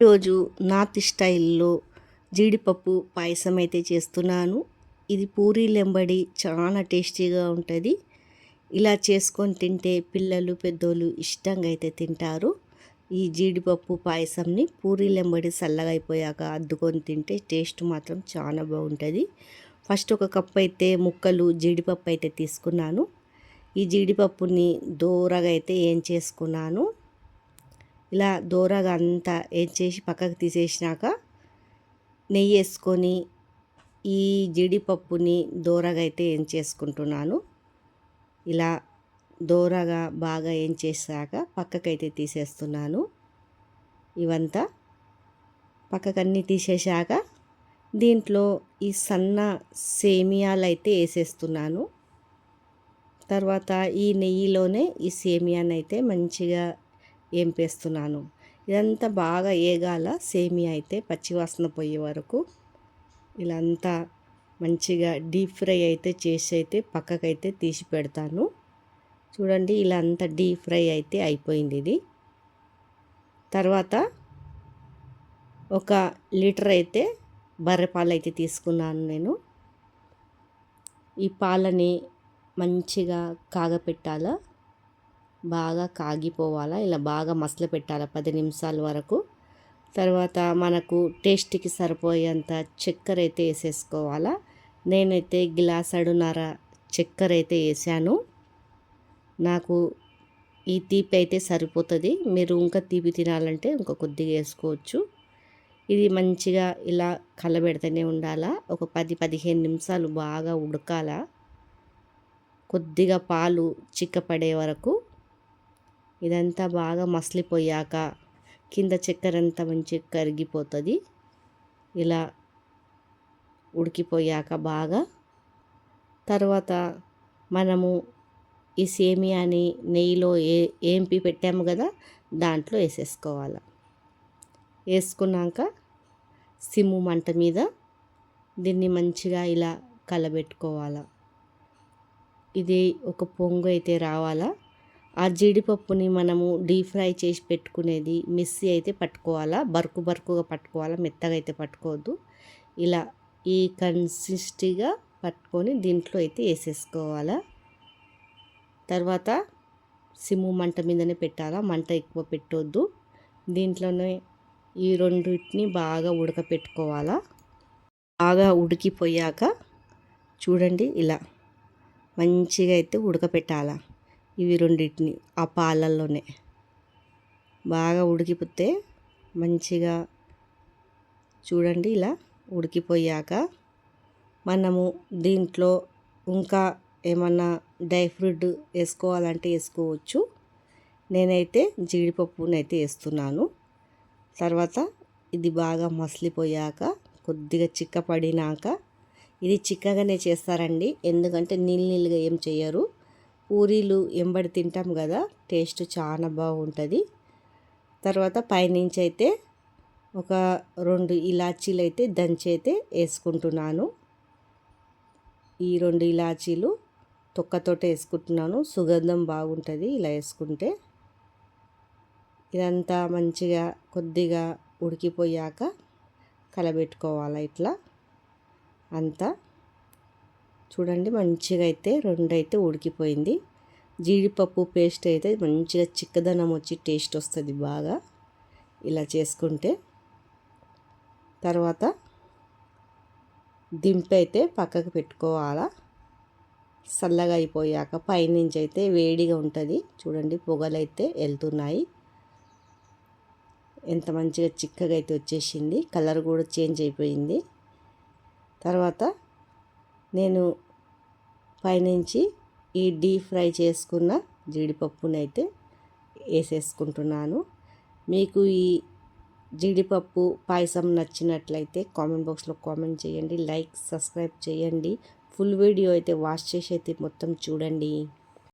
ఈరోజు నార్త్ స్టైల్లో జీడిపప్పు పాయసం అయితే చేస్తున్నాను. ఇది పూరీలెంబడి చాలా టేస్టీగా ఉంటుంది. ఇలా చేసుకొని తింటే పిల్లలు పెద్దోళ్ళు ఇష్టంగా అయితే తింటారు. ఈ జీడిపప్పు పాయసంని పూరీలెంబడి చల్లగా అయిపోయాక అద్దుకొని తింటే టేస్ట్ మాత్రం చాలా బాగుంటుంది. ఫస్ట్ ఒక కప్ అయితే ముక్కలు జీడిపప్పు అయితే తీసుకున్నాను. ఈ జీడిపప్పుని దోరగా అయితే ఏం చేసుకున్నాను. ఇలా దోరగా అంతా చేసి పక్కకు తీసేసినాక నెయ్యి వేసుకొని ఈ జీడిపప్పుని దోరగా అయితే చేసుకుంటున్నాను. ఇలా దోరగా బాగా చేసాక పక్కకైతే తీసేస్తున్నాను. ఇవంతా పక్కకన్నీ తీసేసాక దీంట్లో ఈ సన్న సేమియాలు అయితే వేసేస్తున్నాను. తర్వాత ఈ నెయ్యిలోనే ఈ సేమియాని అయితే మంచిగా ఏంపేస్తున్నాను. ఇదంతా బాగా ఏగాల సేమియా అయితే పచ్చివాసన పోయే వరకు ఇలా అంతా మంచిగా డీప్ ఫ్రై అయితే చేసి అయితే పక్కకైతే తీసి పెడతాను. చూడండి ఇలా అంతా డీప్ ఫ్రై అయితే అయిపోయింది. ఇది తర్వాత 1 లీటర్ అయితే బర్రె పాలు అయితే తీసుకున్నాను నేను. ఈ పాలని మంచిగా కాగపెట్టాలా, బాగా కాగిపోవాలా, ఇలా బాగా మసలు పెట్టాలి 10 నిమిషాల వరకు. తర్వాత మనకు టేస్ట్కి సరిపోయేంత చక్కెర అయితే వేసేసుకోవాలా. నేనైతే గ్లాసుడున్నర చక్కెర అయితే వేసాను. నాకు ఈ తీపి అయితే సరిపోతుంది. మీరు ఇంకా తీపి తినాలంటే ఇంకా కొద్దిగా వేసుకోవచ్చు. ఇది మంచిగా ఇలా కలబెడుతూనే ఉండాలా. ఒక 10-15 నిమిషాలు బాగా ఉడకాల. కొద్దిగా పాలు చిక్కపడే వరకు ఇదంతా బాగా మసలిపోయాక కింద చక్కెర అంతా మంచిగా కరిగిపోతుంది. ఇలా ఉడికిపోయాక బాగా తర్వాత మనము ఈ సేమియాని నెయ్యిలో ఏంపి పెట్టాము కదా, దాంట్లో వేసేసుకోవాలి. వేసుకున్నాక సిమ్ము మంట మీద దీన్ని మంచిగా ఇలా కలబెట్టుకోవాలి. ఇది ఒక పొంగు అయితే రావాలా. ఆ జీడిపప్పుని మనము డీప్ ఫ్రై చేసి పెట్టుకునేది మిక్సీ అయితే పట్టుకోవాలా. బరుకుగా పట్టుకోవాలా, మెత్తగా అయితే పట్టుకోవద్దు. ఇలా ఈ కన్సిస్టెంట్గా పట్టుకొని దీంట్లో అయితే వేసేసుకోవాలా. తర్వాత సిమ్ము మంట మీదనే పెట్టాలా, మంట ఎక్కువ పెట్టొద్దు. దీంట్లోనే ఈ రెండింటిని బాగా ఉడకపెట్టుకోవాలా. బాగా ఉడికిపోయాక చూడండి ఇలా మంచిగా అయితే ఉడకపెట్టాలా. ఇవి రెండింటిని ఆ పాలల్లోనే బాగా ఉడికిపోతే మంచిగా చూడండి ఇలా ఉడికిపోయాక మనము దీంట్లో ఇంకా ఏమన్నా డ్రై ఫ్రూట్ వేసుకోవాలంటే వేసుకోవచ్చు. నేనైతే జీడిపప్పునైతే వేస్తున్నాను. తర్వాత ఇది బాగా మసలిపోయాక కొద్దిగా చిక్కపడినాక, ఇది చిక్కగానే చేస్తారండి, ఎందుకంటే నీళ్ళుగా ఏం చేయరు. పూరీలు ఎంబడి తింటాం కదా, టేస్ట్ చాలా బాగుంటుంది. తర్వాత పైనుంచి అయితే ఒక 2 ఇలాచీలు అయితే దంచి అయితే వేసుకుంటున్నాను. ఈ 2 ఇలాచీలు తొక్కతోటే వేసుకుంటున్నాను, సుగంధం బాగుంటుంది ఇలా వేసుకుంటే. ఇదంతా మంచిగా కొద్దిగా ఉడికిపోయాక కలబెట్టుకోవాలి. ఇట్లా అంతా చూడండి మంచిగా అయితే 2 అయితే ఉడికిపోయింది. జీడిపప్పు పేస్ట్ అయితే మంచిగా చిక్కదనం వచ్చి టేస్ట్ వస్తుంది బాగా ఇలా చేసుకుంటే. తర్వాత దింపి అయితే పక్కకు పెట్టుకోవాలా. చల్లగా అయిపోయాక పైనుంచి అయితే వేడిగా ఉంటుంది. చూడండి పొగలైతే వెళ్తున్నాయి. ఎంత మంచిగా చిక్కగా అయితే వచ్చేసింది, కలర్ కూడా చేంజ్ అయిపోయింది. తర్వాత నేను పైనుంచి ఈ డీప్ ఫ్రై చేసుకున్న జీడిపప్పునైతే వేసేసుకుంటున్నాను. మీకు ఈ జీడిపప్పు పాయసం నచ్చినట్లయితే కామెంట్ బాక్స్లో కామెంట్ చేయండి, లైక్ సబ్స్క్రైబ్ చేయండి. ఫుల్ వీడియో అయితే వాచ్ చేసి అయితే మొత్తం చూడండి.